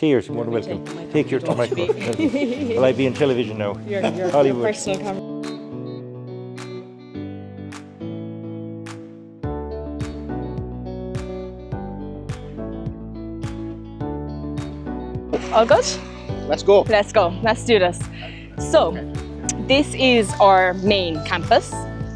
Cheers, you're more than welcome. Take your tomato. Will I be in television now? Your Hollywood. personal camera. All good? Let's go. Let's go. Let's do this. So, this is our main campus.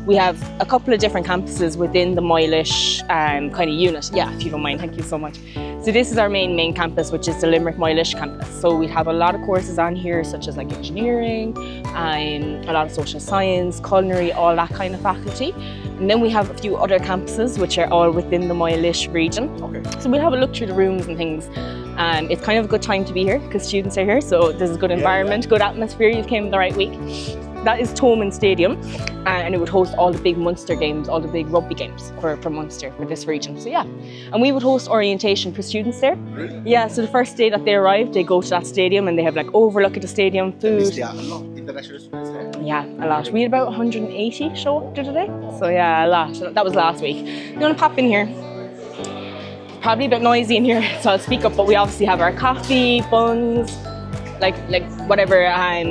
We have a couple of different campuses within the Moylish kind of unit. Yeah, if you don't mind, thank you so much. So this is our main campus, which is the Limerick Moylish campus. So we have a lot of courses on here, such as like engineering, a lot of social science, culinary, all that kind of faculty. And then we have a few other campuses, which are all within the Moylish region. Okay. So we'll have a look through the rooms and things. It's kind of a good time to be here because students are here, so there's a good environment, good atmosphere. You came the right week. That is Thomond Stadium, and it would host all the big Munster games, all the big rugby games for Munster, for this region. So yeah, and we would host orientation for students there. Really? Yeah, so the first day that they arrive, they go to that stadium and they have like overlook at the stadium, food. Yeah, a lot of international students there. Yeah, a lot. We had about 180 show up today. So yeah, a lot. That was last week. You want to pop in here? Probably a bit noisy in here, so I'll speak up, but we obviously have our coffee, buns, like whatever,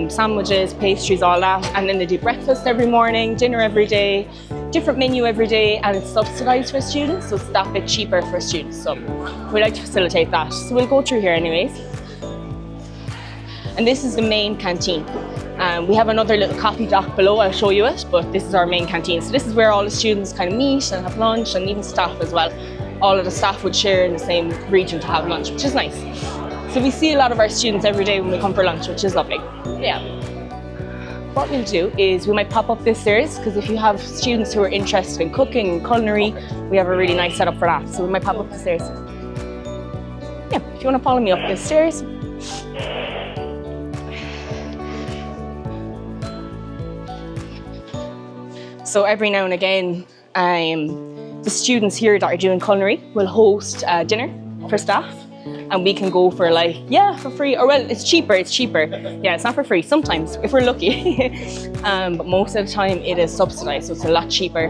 sandwiches, pastries, all that. And then they do breakfast every morning, dinner every day, different menu every day, and it's subsidised for students, so it's that bit cheaper for students. So we like to facilitate that. So we'll go through here anyways. And this is the main canteen. We have another little coffee dock below, I'll show you it, but this is our main canteen. So this is where all the students kind of meet and have lunch, and even staff as well. All of the staff would share in the same region to have lunch, which is nice. So we see a lot of our students every day when we come for lunch, which is lovely. Yeah. What we'll do is we might pop up the stairs, because if you have students who are interested in cooking and culinary, we have a really nice setup for that. So we might pop up the stairs. Yeah, if you want to follow me up the stairs. So every now and again, the students here that are doing culinary will host dinner for staff, and we can go for like, yeah, for free, or well, it's cheaper. Yeah, it's not for free sometimes, if we're lucky. But most of the time it is subsidized, so it's a lot cheaper.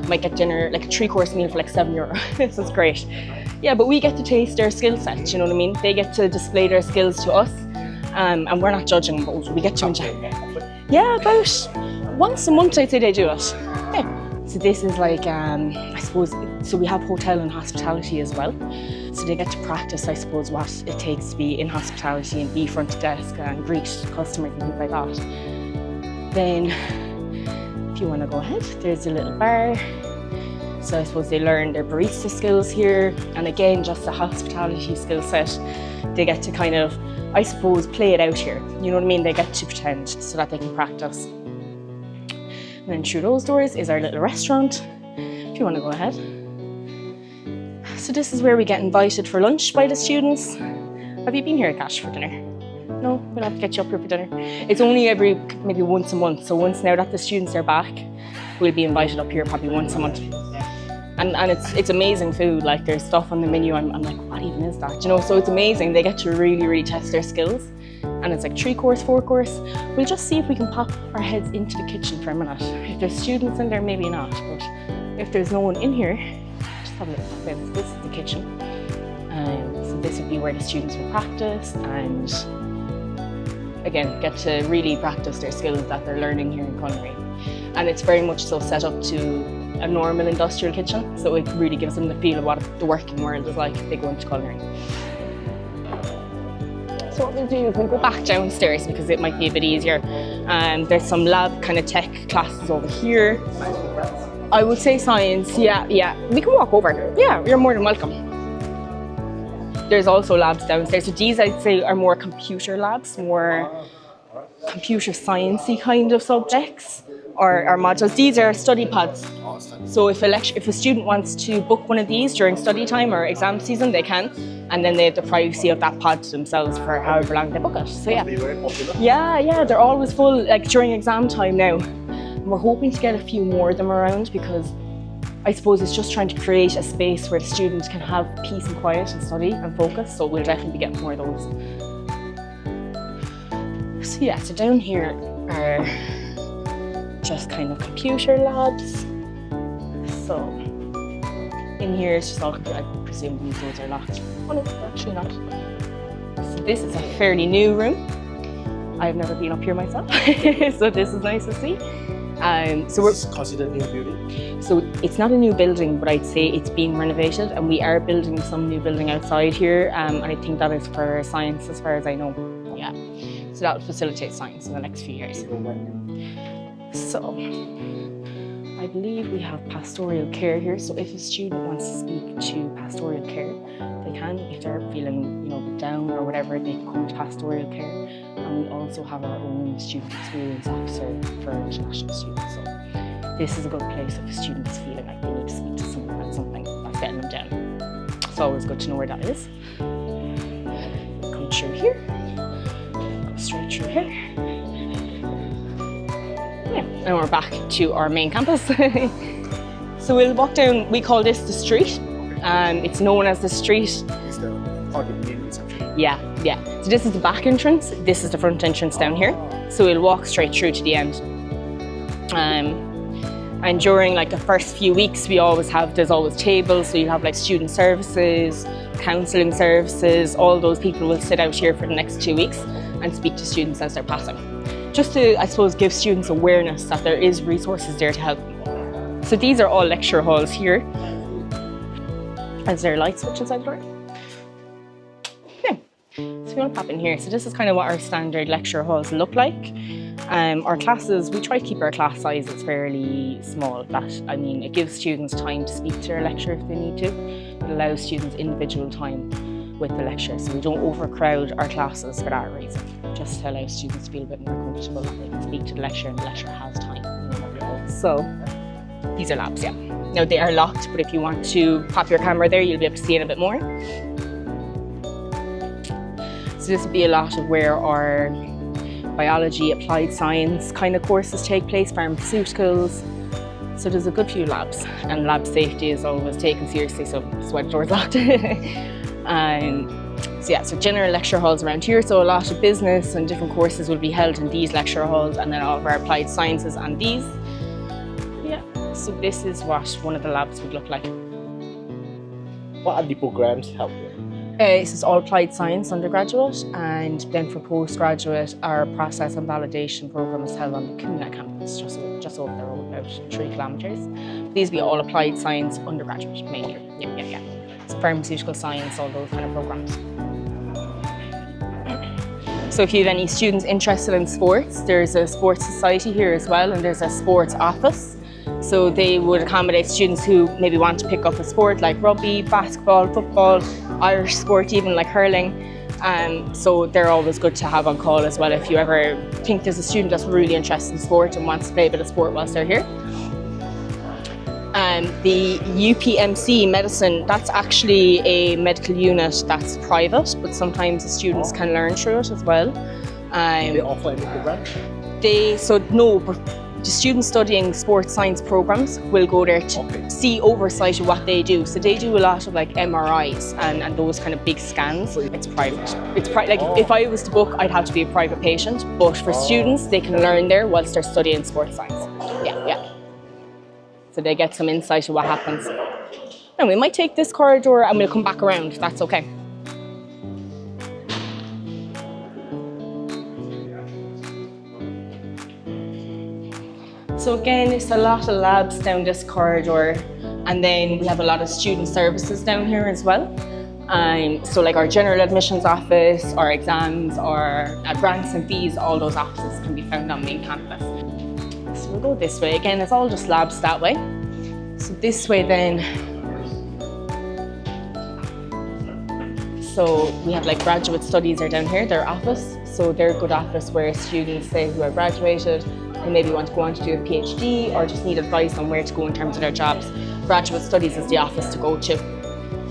Might get dinner, like a 3-course meal for like €7. So it's great. Yeah, but we get to taste their skill set, you know what I mean? They get to display their skills to us, and we're not judging, but we get to enjoy. Yeah, about once a month I'd say they do it. Yeah. So this is like, I suppose, so we have hotel and hospitality as well. So they get to practice, I suppose, what it takes to be in hospitality and be front desk and greet customers and things like that. Then, if you want to go ahead, there's a little bar. So I suppose they learn their barista skills here. And again, just the hospitality skill set. They get to kind of, I suppose, play it out here. You know what I mean? They get to pretend so that they can practice. And then through those doors is our little restaurant, if you want to go ahead. So this is where we get invited for lunch by the students. Have you been here, Cash, for dinner? No, we'll have to get you up here for dinner. It's only every, maybe once a month. So once now that the students are back, we'll be invited up here probably once a month. And it's amazing food, like there's stuff on the menu, I'm like, what even is that? You know, so it's amazing. They get to really test their skills. And it's like 3-course, 4-course. We'll just see if we can pop our heads into the kitchen for a minute. If there's students in there, maybe not, but if there's no one in here, just have a look. So this is the kitchen. So this would be where the students will practice and, again, get to really practice their skills that they're learning here in culinary. And it's very much so set up to a normal industrial kitchen, so it really gives them the feel of what the working world is like if they go into culinary. So what we'll do is we'll go back downstairs because it might be a bit easier. There's some lab kind of tech classes over here. I would say science, yeah. We can walk over. Yeah, you're more than welcome. There's also labs downstairs. So these I'd say are more computer labs, more computer sciencey kind of subjects or modules. These are study pods. So if a student wants to book one of these during study time or exam season, they can. And then they have the privacy of that pod to themselves for however long they book it. So yeah, they're always full, like during exam time now. And we're hoping to get a few more of them around because I suppose it's just trying to create a space where the students can have peace and quiet and study and focus. So we'll definitely be getting more of those. So yeah, so down here are just kind of computer labs. So in here it's just all computer. I presume these doors are locked. Oh no, they're actually not. So this is a fairly new room. I've never been up here myself, so this is nice to see. So This is considered a new building? So it's not a new building, but I'd say it's being renovated, and we are building some new building outside here, and I think that is for science as far as I know. Yeah, so that will facilitate science in the next few years. So I believe we have pastoral care here, so if a student wants to speak to pastoral care, they can. If they're feeling, a bit down or whatever, they can come to pastoral care. And we also have our own student experience officer for international students. So this is a good place if a student is feeling like they need to speak to someone about something that's getting them down. It's always good to know where that is. Come through here, go straight through here. Yeah, and we're back to our main campus. So we'll walk down, we call this the street. It's known as the street. It's the part of the main reception. Yeah. So this is the back entrance, this is the front entrance down here. So we'll walk straight through to the end. And during like the first few weeks, there's always tables, so you have like student services, counselling services, all those people will sit out here for the next 2 weeks and speak to students as they're passing. Just to, I suppose, give students awareness that there is resources there to help them. So these are all lecture halls here. Is there a light switch inside the door? Yeah. So we want to pop in here. So this is kind of what our standard lecture halls look like. Our classes, we try to keep our class sizes fairly small. It gives students time to speak to their lecturer if they need to. It allows students individual time with the lecturer, so we don't overcrowd our classes for that reason. Just to allow students to feel a bit more comfortable that they can speak to the lecturer and the lecturer has time. So these are labs, yeah. Now they are locked, but if you want to pop your camera there, you'll be able to see it a bit more. So this would be a lot of where our biology, applied science kind of courses take place, pharmaceuticals. So there's a good few labs, and lab safety is always taken seriously, so that's why the door's locked. So general lecture halls around here, so a lot of business and different courses will be held in these lecture halls, and then all of our applied sciences and these. Yeah, so this is what one of the labs would look like. What are the programs held here? This is all applied science undergraduate, and then for postgraduate, our process and validation program is held on the Kuna campus, just over the road, about 3 kilometres. These will be all applied science undergraduate, mainly. Yeah. So pharmaceutical science, all those kind of programs. So if you have any students interested in sports, there's a sports society here as well, and there's a sports office. So they would accommodate students who maybe want to pick up a sport like rugby, basketball, football, Irish sport, even like hurling. So they're always good to have on call as well if you ever think there's a student that's really interested in sport and wants to play a bit of sport whilst they're here. The UPMC medicine, that's actually a medical unit that's private, but sometimes the students can learn through it as well. They offer any program? The students studying sports science programs will go there to see oversight of what they do. So they do a lot of like MRIs and those kind of big scans. It's private. If I was to book, I'd have to be a private patient. But for students, they can learn there whilst they're studying sports science. Yeah. So they get some insight of what happens. And we might take this corridor and we'll come back around, if that's okay. So again, it's a lot of labs down this corridor, and then we have a lot of student services down here as well. So like our general admissions office, our exams, our grants and fees, all those offices can be found on main campus. So we'll go this way. Again, it's all just labs that way. So this way then, so we have like graduate studies are down here, their office. So they're a good office where students, say, who are graduated, who maybe want to go on to do a PhD or just need advice on where to go in terms of their jobs. Graduate studies is the office to go to.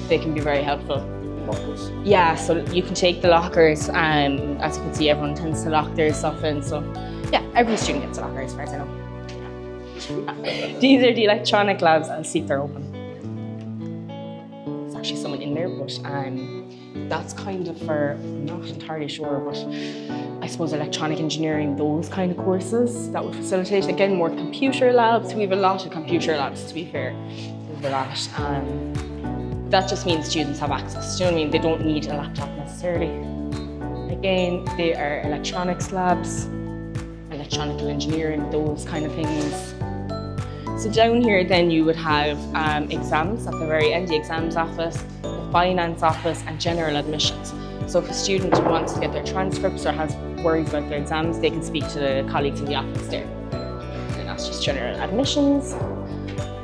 They can be very helpful. Lockers? Yeah, so you can take the lockers, and as you can see, everyone tends to lock their stuff in. So yeah, every student gets a locker as far as I know. These are the electronic labs. I'll see if they're open. There's actually someone in there, but that's kind of for, I'm not entirely sure, but I suppose electronic engineering, those kind of courses that would facilitate, again, more computer labs. We have a lot of computer labs, to be fair. We have a lot. That just means students have access. Do you know what I mean? They don't need a laptop necessarily. Again, they are electronics labs, electronical engineering, those kind of things. So down here then you would have exams at the very end, the exams office, the finance office and general admissions. So if a student wants to get their transcripts or has worries about their exams, they can speak to the colleagues in the office there. And that's just general admissions.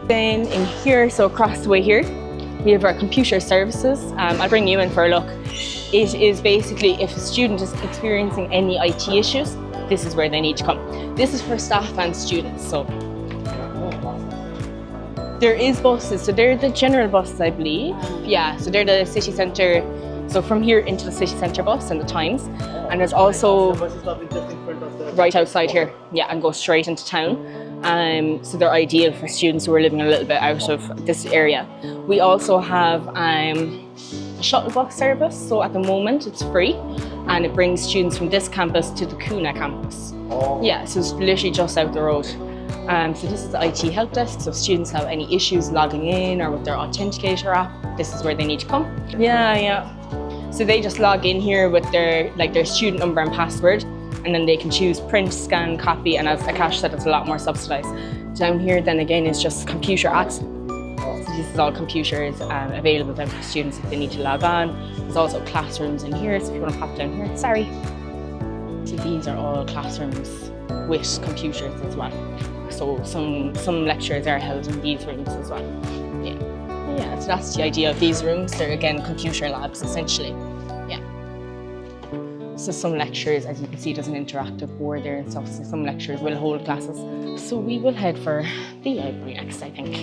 Then in here, so across the way here, we have our computer services. I'll bring you in for a look. It is basically if a student is experiencing any IT issues, this is where they need to come. This is for staff and students. So there is buses, so they're the general buses, I believe. Yeah, so they're the city centre. So from here into the city centre bus and the Times. And there's also right outside here, yeah, and go straight into town. So they're ideal for students who are living a little bit out of this area. We also have a shuttle bus service, so at the moment it's free and it brings students from this campus to the Kuna campus. Yeah, so it's literally just out the road. So this is the IT help desk, so if students have any issues logging in or with their authenticator app, this is where they need to come. Yeah. So they just log in here with their student number and password, and then they can choose print, scan, copy, and as Akash said, it's a lot more subsidised. Down here then again is just computer access. So this is all computers available then for students if they need to log on. There's also classrooms in here, so if you want to pop down here, sorry. So these are all classrooms with computers as well. So some lectures are held in these rooms as well. Yeah, so that's the idea of these rooms. They're again computer labs essentially. Yeah. So some lectures, as you can see, there's an interactive board there and stuff. So some lectures will hold classes. So we will head for the library next, I think.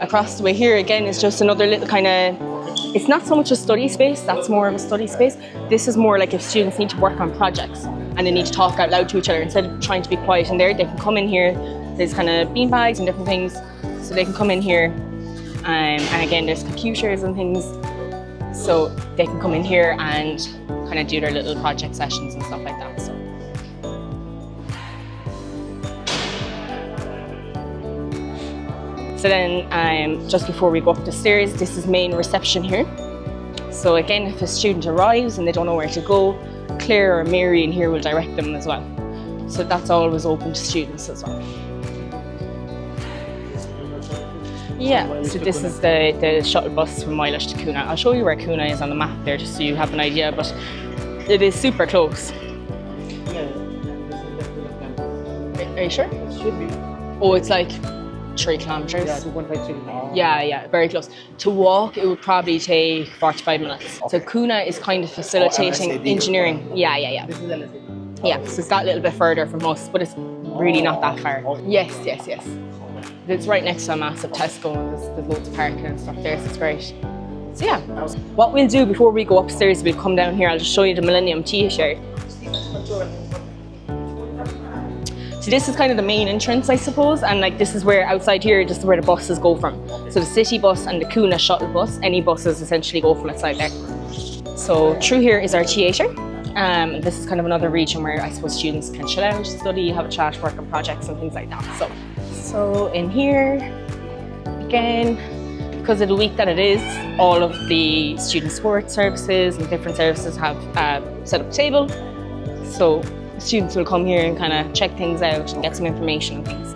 Across the way here again is just another little kind of, it's not so much a study space, that's more of a study space. This is more like if students need to work on projects and they need to talk out loud to each other, instead of trying to be quiet in there, they can come in here. There's kind of bean bags and different things, so they can come in here. And again, there's computers and things, so they can come in here and kind of do their little project sessions and stuff like that. So then, just before we go up the stairs, this is main reception here. So again, if a student arrives and they don't know where to go, Claire or Mary in here will direct them as well. So that's always open to students as well. Yeah, so this is the shuttle bus from Mileage to Kuna. I'll show you where Kuna is on the map there just so you have an idea, but it is super close. Are you sure? It should be. Oh, it's like 3 kilometres. Yeah, 2.53. Yeah, very close. To walk, it would probably take 45 minutes. So Kuna is kind of facilitating engineering. Yeah. This is LSAD. Yeah, so it's that little bit further from us, but it's really not that far. Yes. It's right next to a massive Tesco and there's loads of parking and stuff there, so it's great. So yeah, what we'll do before we go upstairs, we'll come down here, I'll just show you the Millennium T-shirt. So this is kind of the main entrance, I suppose, and like this is where, outside here, this is where the buses go from. So the city bus and the Kuna shuttle bus, any buses essentially go from outside there. So through here is our theatre. This is kind of another region where I suppose students can chill out, study, have a chat, work on projects and things like that. So in here, again, because of the week that it is, all of the student support services and different services have set up a table. So students will come here and kind of check things out and get some information and things.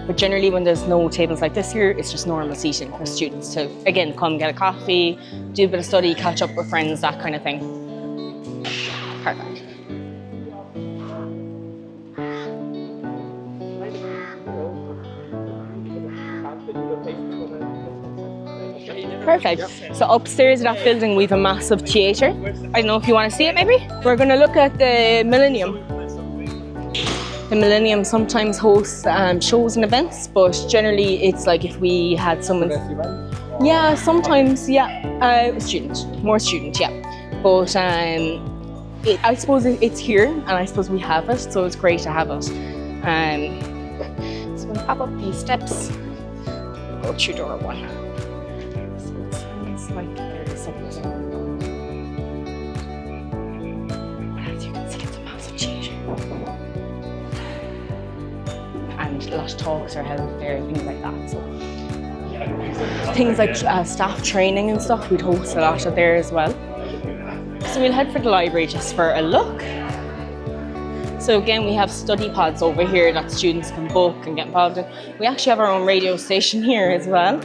But generally when there's no tables like this here, it's just normal seating for students to, again, come get a coffee, do a bit of study, catch up with friends, that kind of thing. Perfect. Perfect. So upstairs in that building we have a massive theatre. I don't know if you want to see it maybe? We're going to look at the Millennium. The Millennium sometimes hosts shows and events, but generally it's like if we had someone... Yeah, sometimes, yeah. More student, yeah. But I suppose it's here and I suppose we have it, so it's great to have it. So we'll pop up these steps, go through door 1. Like there's something. As you can see, it's a massive theatre. And a lot of talks are held there and things like that. So things like staff training and stuff. We'd host a lot of there as well. So we'll head for the library just for a look. So again, we have study pods over here that students can book and get involved in. We actually have our own radio station here as well.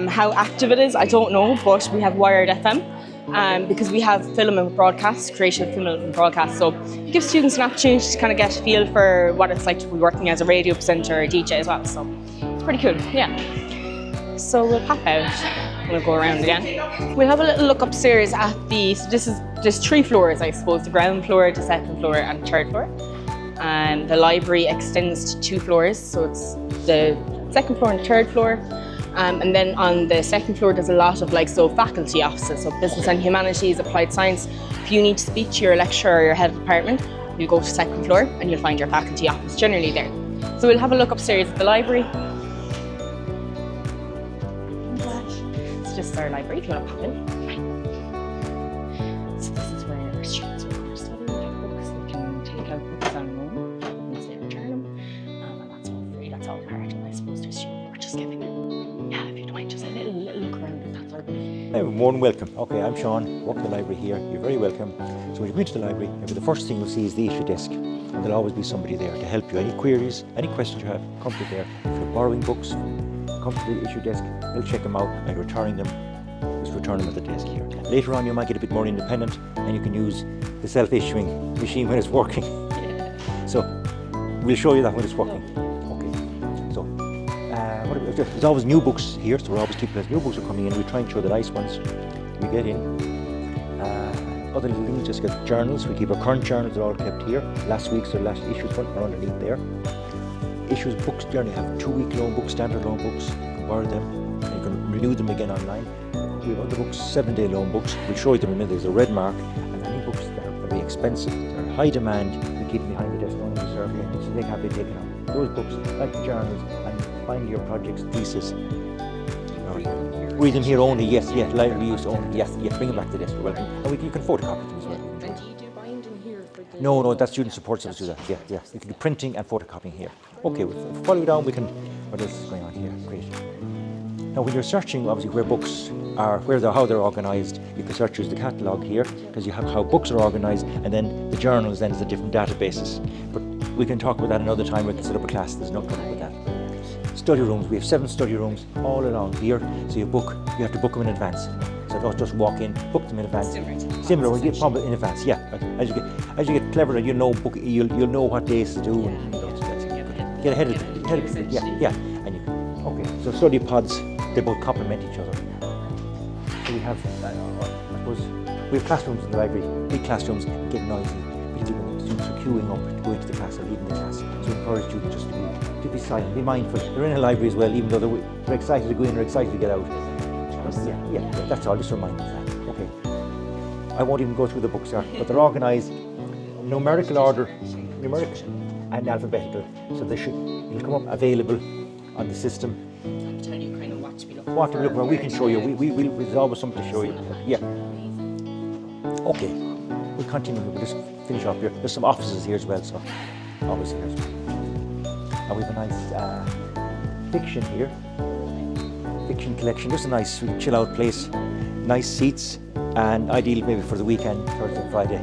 How active it is, I don't know, but we have wired FM because we have film and broadcast, creative film and broadcast. So it gives students an opportunity to kind of get a feel for what it's like to be working as a radio presenter or DJ as well. So it's pretty cool, yeah. So we'll pop out. We'll go around again. We'll have a little look upstairs at there's 3 floors, I suppose, the ground floor, the second floor and third floor. And the library extends to 2 floors, so it's the second floor and third floor. And then on the second floor, there's a lot of faculty offices, so business and humanities, applied science. If you need to speak to your lecturer or your head of department, you'll go to the second floor and you'll find your faculty office generally there. So we'll have a look upstairs at the library. It's just our library, if you want to pop in. So this is where our students will come study. We have books, they can take out books on their own once they return them. And that's all free, that's all part of, I suppose, their student. We're just giving them, yeah, if you don't mind, just a little look around at that library. Hey, more than welcome. Okay, I'm Sean, work in the library here. You're very welcome. So when you go into the library, the first thing you'll see is the issue desk. And there'll always be somebody there to help you. Any queries, any questions you have, come to there. If you're borrowing books, come to the issue desk, they'll check them out and returning them. Just return them at the desk here. Later on you might get a bit more independent and you can use the self-issuing machine when it's working. So we'll show you that when it's working. Okay. So there's always new books here, so we're always keeping as new books are coming in. We try and show the nice ones we get in. Other little things, just get journals. We keep our current journals, they're all kept here. Last week's or last issues one are underneath there. Issues books generally have 2-week loan books, standard loan books. You can borrow them and you can renew them again online. We have other books, 7-day loan books. We'll show you them in a minute. There's a red mark. And any books that are very expensive, they're high demand, we keep them behind the desk, don't reserve here, so they can't be taken out. Those books, like the journals and finally your projects, thesis. Read them here only, yes, library use only, yes, bring them back to the desk, you're welcome. And you can photocopy them as well. And do you do binding here? No, that's student support service do that, yeah. You can do printing and photocopying here. Okay, we'll follow down, what else is going on here? Great. Now when you're searching obviously where books are, how they're organised, you can search use the catalogue here, because you have how books are organised, and then the journals then is the different databases. But we can talk about that another time, we can set up a class, there's no problem with that. Study rooms, we have 7 study rooms all along here, so you have to book them in advance. So don't just walk in, book them in advance. Similar, we get probably in advance, yeah. As you get cleverer, you'll know what days to do. And, get ahead of it, yeah. And you can, okay, so study pods, they both complement each other. So we have, we have classrooms in the library, big classrooms, get noisy. Students are queuing up to go into the class or leaving the class. So we encourage students just to be silent, be mindful. They're in a library as well, even though they're excited to go in, they're excited to get out. Yeah, that's all, just remind them that. Okay. I won't even go through the books here, but they're organised numerical order, numeric and alphabetical. So it'll come up available on the system. Tell you kind of what to be looking What to look for, we can show you. There's always something to show you. Yeah. Okay. We'll continue. We'll just finish up here. There's some offices here as well, so always here. And we have a nice fiction here. Fiction collection. Just a nice chill out place. Nice seats, and ideal maybe for the weekend, Thursday and Friday.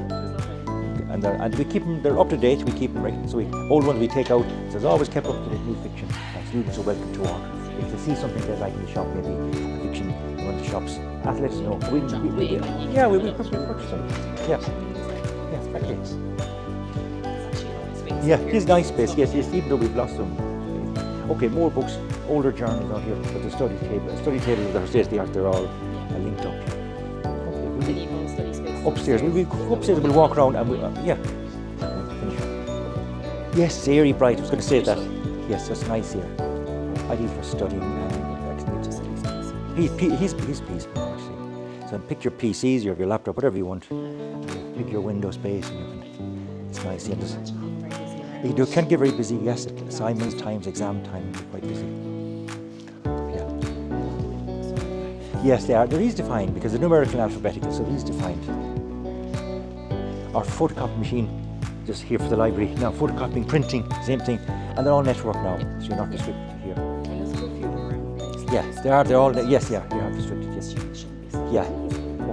And we keep them. They're up to date. We keep them right. So old ones we take out. So there's always kept up to date new fiction. And students are welcome to order. If they see something they like in the shop, maybe a fiction in one of the shops, let us know. We'll purchase them. Yeah. Okay. Yeah, it's a nice space. Yes, even though we've lost them. Okay, more books, older journals out here, but the study tables that are state of the art, they're all linked up here. Okay, upstairs, we'll go upstairs, we'll walk around and finish. Yes, it's airy, bright, I was going to say that. Yes, that's nice here. Ideal for studying he's peaceful actually. So pick your PCs or your laptop, whatever you want. Pick your window space and it's nice. You can get very busy, yes, assignments times, exam time, quite busy. Yeah. Yes, they are. They're easy to find because they're numerical and alphabetical, so they're easy to find. Our photocopy machine, just here for the library. Now photocopying, printing, same thing, and they're all network now, so you're not restricted here. Yes, they are. They're all. Yes, yeah, they are restricted. Yes. Yeah.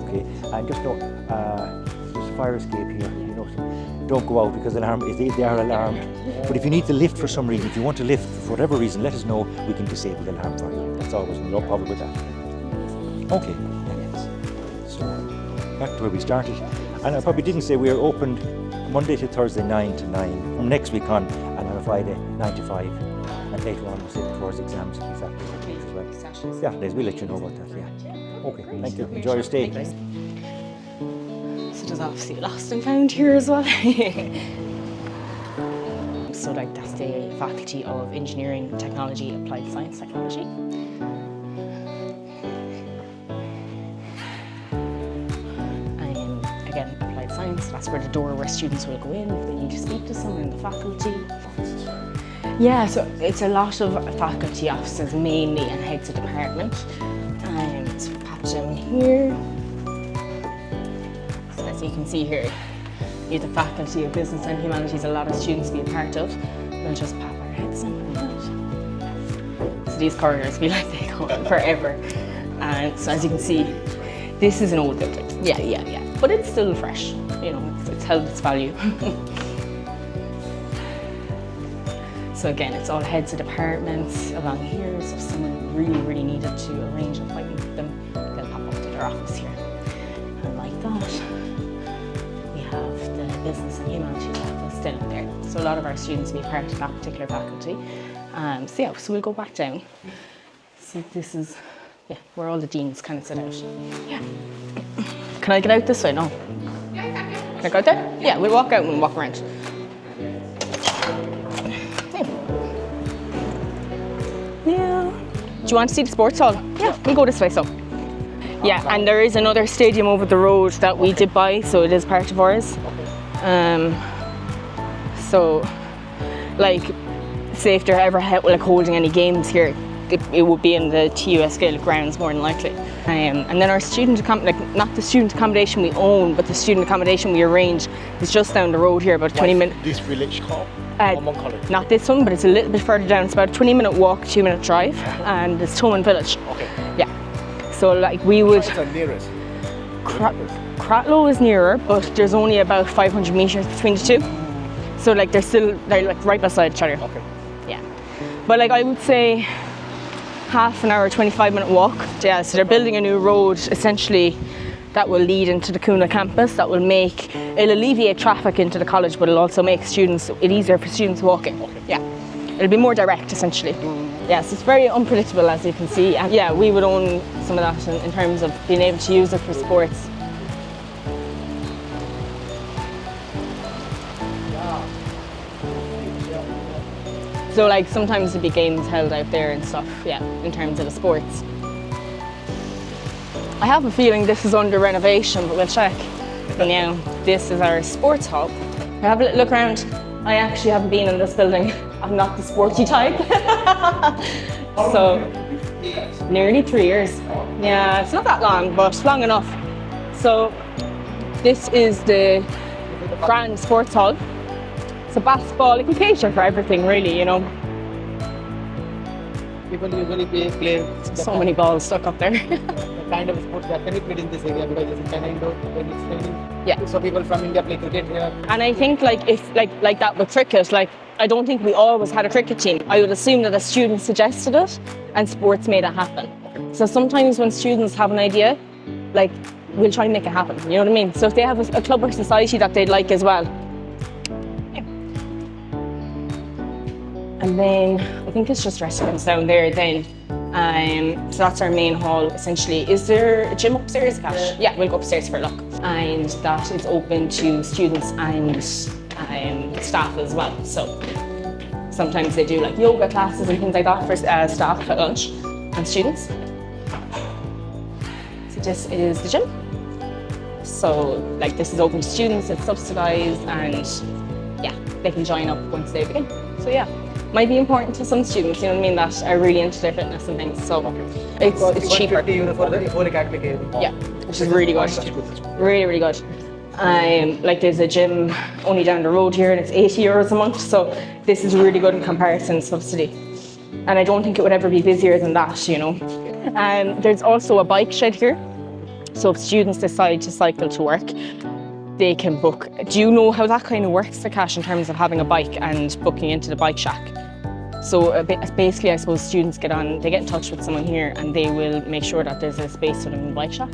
Okay. And just know, there's a fire escape here. You know, don't go out because alarm. They are alarmed. But if you need the lift for some reason, if you want to lift for whatever reason, let us know. We can disable the alarm for you. That's always no problem with that. Okay. So back to where we started, and I probably didn't say we are open Monday to Thursday 9 to 9. From next week on, and on a Friday 9 to 5. And later on, we'll say towards exams and Saturdays as well. Saturdays, we'll let you know about that. Yeah. Okay. Thank you. Enjoy your stay. So there's obviously lost and found here as well. So like that's the Faculty of Engineering, Technology, Applied Science Technology. And again, Applied Science, that's where the door where students will go in if they need to speak to someone in the faculty. Yeah, so it's a lot of faculty offices mainly and heads of department. So pop down here. So as you can see here, you have the Faculty of Business and Humanities, a lot of students be a part of. We'll just pop our heads in. So these corridors feel like they go on forever. And so as you can see, this is an old building. Yeah. But it's still fresh. You know, it's held its value. So again, it's all heads of departments along here. So if someone really needed to arrange an appointment with them, they'll pop up to their office here. And like that, we have the Business and Humanities office still in there. So a lot of our students will be part of that particular faculty. So we'll go back down. So this is, where all the deans kind of sit out. Yeah. Can I get out this way? No. Can I go out there? Yeah, we'll walk out and walk around. Yeah. Do you want to see the sports hall? Yeah, we'll go this way, so. Yeah, and there is another stadium over the road that we did buy, so it is part of ours. So, like, say if they're ever holding any games here, it would be in the TUS Gaelic grounds more than likely. And then our student not the student accommodation we own, but the student accommodation we arrange is just down the road here, about 20 minutes. This village called? Not this one, but it's a little bit further down. It's about a 20-minute walk, 2-minute drive, and it's Toman Village. Okay. Yeah. So like we would. What's the nearest? Cratloe is nearer, but there's only about 500 meters between the two. So like they're like right beside each other. Okay. Yeah. But like I would say half an hour, 25-minute walk. Yeah. So they're building a new road essentially that will lead into the Cúna campus. It'll alleviate traffic into the college, but it'll also make it easier for students walking. Okay. Yeah. It'll be more direct essentially. Yes, it's very unpredictable as you can see. And yeah, we would own some of that in terms of being able to use it for sports. So like sometimes there'd be games held out there and stuff, yeah, in terms of the sports. I have a feeling this is under renovation, but we'll check. So now, this is our sports hub. Have a little look around. I actually haven't been in this building. I'm not the sporty type. So, nearly 3 years. Yeah, it's not that long, but long enough. So, this is the grand sports hall. It's a basketball, it can cater for everything really, you know. People usually play So many balls stuck up there. the kind of sports that can be played in this area because it's kind of indoor when it's raining. Yeah. So people from India play cricket here. And I think like if like that with cricket, like I don't think we always had a cricket team. I would assume that a student suggested it and sports made it happen. So sometimes when students have an idea, like we'll try and make it happen, you know what I mean? So if they have a club or society that they'd like as well. Yeah. And then I think it's just restaurants down there then. So that's our main hall essentially. Is there a gym upstairs, Cash? Yeah, we'll go upstairs for a look. And that is open to students and staff as well. So sometimes they do like yoga classes and things like that for staff at lunch and students. So this is the gym. So like this is open to students, it's subsidised, and yeah, they can join up once they begin. So yeah. Might be important to some students, you know what I mean, that are really into their fitness and things. So it's cheaper. €150 for the whole academic year. Yeah, which is really good. Really, really good. Like there's a gym only down the road here and it's €80 a month. So this is really good in comparison subsidy. And I don't think it would ever be busier than that, you know. There's also a bike shed here. So if students decide to cycle to work, they can book. Do you know how that kind of works, Vikash, in terms of having a bike and booking into the bike shack? So basically, I suppose students they get in touch with someone here and they will make sure that there's a space for them in the bike shack.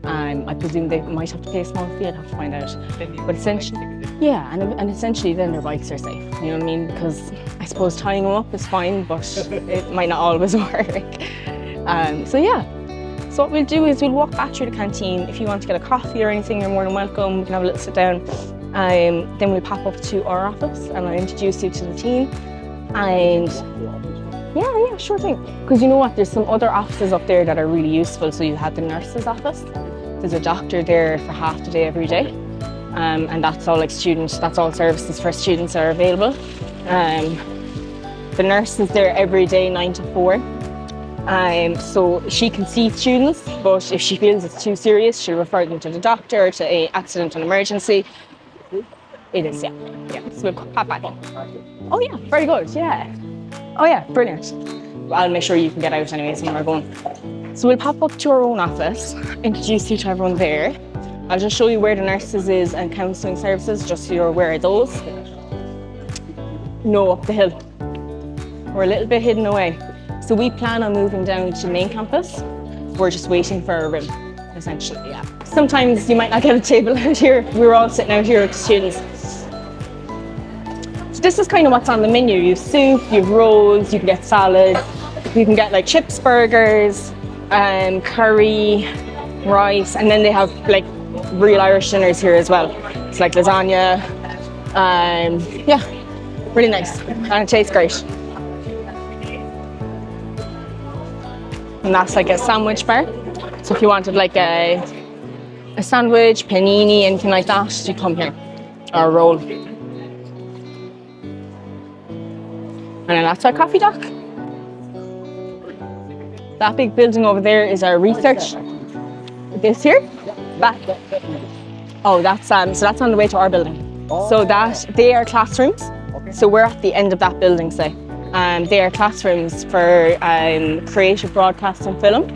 I presume they might have to pay a small fee, I'd have to find out. But essentially, yeah, and essentially then their bikes are safe, you know what I mean? Because I suppose tying them up is fine, but it might not always work. So yeah, so what we'll do is we'll walk back through the canteen. If you want to get a coffee or anything, you're more than welcome. We can have a little sit down. Then we'll pop up to our office and I'll introduce you to the team. And yeah, sure thing. Because you know what, there's some other offices up there that are really useful. So you have the nurse's office. There's a doctor there for half the day every day. And that's all that's all services for students that are available. The nurse is there every day 9 to 4. So she can see students, but if she feels it's too serious, she'll refer them to the doctor, to an accident and emergency. It is, yeah. So we'll pop back in. Oh yeah, very good, yeah. Oh yeah, brilliant. I'll make sure you can get out anyways when we're going. So we'll pop up to our own office, introduce you to everyone there. I'll just show you where the nurses is and counselling services, just so you're aware of those. No, up the hill. We're a little bit hidden away. So we plan on moving down to main campus. We're just waiting for a room, essentially, yeah. Sometimes you might not get a table out here. We're all sitting out here with the students. So this is kind of what's on the menu. You have soup, you have rolls, you can get salad, you can get like chips, burgers, curry, rice, and then they have like real Irish dinners here as well. It's like lasagna, yeah, really nice, and it tastes great. And that's like a sandwich bar. So if you wanted like a sandwich, panini, anything like that, you come here, or a roll. And then that's our coffee dock. That big building over there is our research. This here, back. Oh, that's so that's on the way to our building. So they are classrooms. So we're at the end of that building, say. They are classrooms for creative broadcasting film,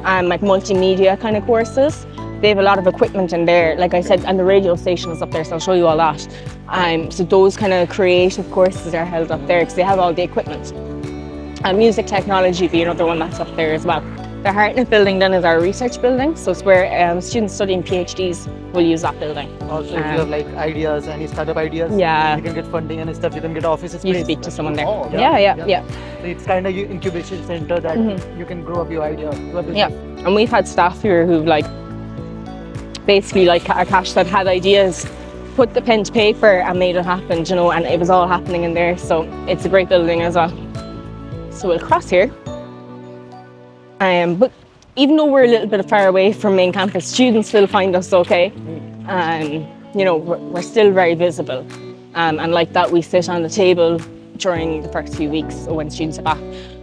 like multimedia kind of courses. They have a lot of equipment in there, like I said, and the radio station is up there, so I'll show you all that. So those kind of creative courses are held up there because they have all the equipment. Music technology being another one that's up there as well. The Hartnett building then is our research building, so it's where students studying PhDs will use that building. Also, if you have like ideas, any startup ideas, yeah, you can get funding and stuff, you can get office space. You speak to someone there. Oh, yeah. So it's kind of incubation center that you can grow up your idea. Yeah, and we've had staff here who've like, basically like Akash that had ideas, put the pen to paper and made it happen, you know, and it was all happening in there. So it's a great building as well. So we'll cross here. But even though we're a little bit far away from main campus, students still find us okay. You know, we're still very visible. And like that, we sit on the table during the first few weeks when students are back,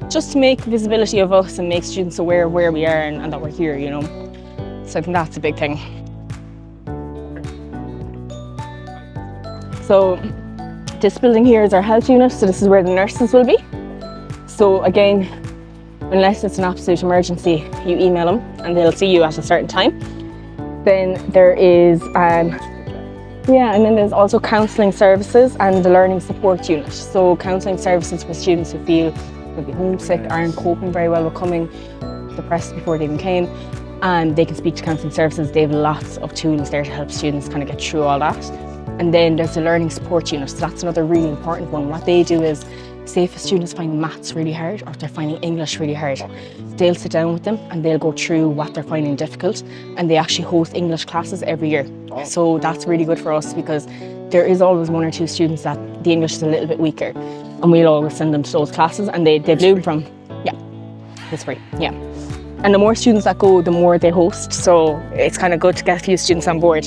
just to make visibility of us and make students aware of where we are and that we're here, you know. So I think that's a big thing. So this building here is our health unit, so this is where the nurses will be. So again, unless it's an absolute emergency, you email them and they'll see you at a certain time. Then there is, and then there's also counselling services and the learning support unit. So counselling services for students who feel maybe homesick, aren't coping very well with coming, depressed before they even came. And they can speak to counselling services. They have lots of tools there to help students kind of get through all that. And then there's the learning support unit. So that's another really important one. What they do is, say if a student's finding maths really hard or if they're finding English really hard, they'll sit down with them and they'll go through what they're finding difficult, and they actually host English classes every year. So that's really good for us because there is always one or two students that the English is a little bit weaker, and we'll always send them to those classes and they bloom from, it's free, And the more students that go, the more they host, so it's kind of good to get a few students on board.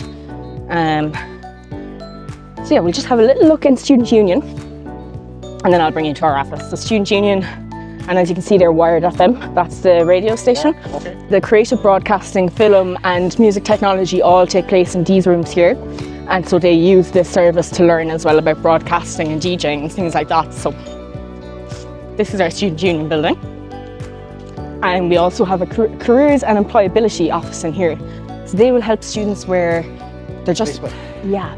So yeah, we'll just have a little look in Student Union and then I'll bring you to our office. The Student Union, and as you can see they're Wired FM, that's the radio station. Okay. The creative broadcasting, film and music technology all take place in these rooms here. And so they use this service to learn as well about broadcasting and DJing and things like that. So this is our student union building. And we also have a careers and employability office in here. So they will help students where they're just,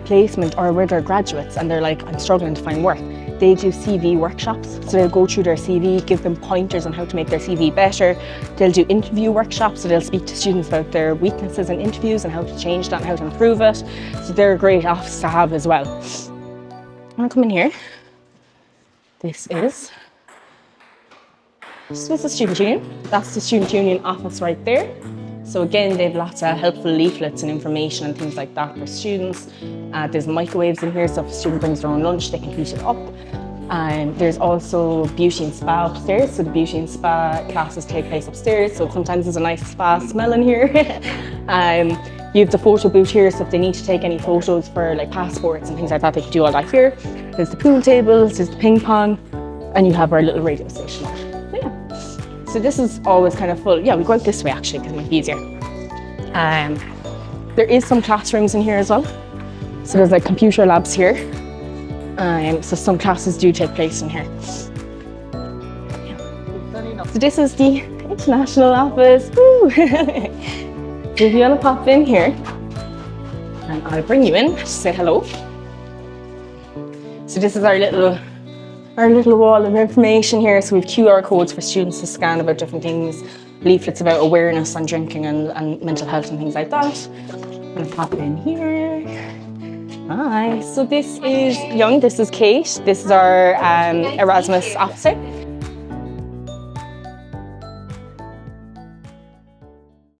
placement, or where they're graduates and they're like, I'm struggling to find work. They do CV workshops. So they'll go through their CV, give them pointers on how to make their CV better. They'll do interview workshops, so they'll speak to students about their weaknesses in interviews and how to change that and how to improve it. So they're a great office to have as well. I'm gonna come in here. This is the student union. That's the student union office right there. So again, they have lots of helpful leaflets and information and things like that for students. There's microwaves in here, so if a student brings their own lunch, they can heat it up. And there's also beauty and spa upstairs. So the beauty and spa classes take place upstairs. So sometimes there's a nice spa smell in here. You have the photo booth here, so if they need to take any photos for like passports and things like that, they can do all that here. There's the pool tables, there's the ping pong, and you have our little radio station. So this is always kind of full. Yeah, we go out this way actually because it might be easier. There is some classrooms in here as well. So there's like computer labs here. So some classes do take place in here. So this is the international office. Woo! So if you want to pop in here, and I'll bring you in to say hello. So this is our little wall of information here. So we have QR codes for students to scan about different things, leaflets about awareness on drinking and mental health and things like that. I'm gonna pop in here. Hi, so this is Young, this is Kate. This is our Erasmus officer.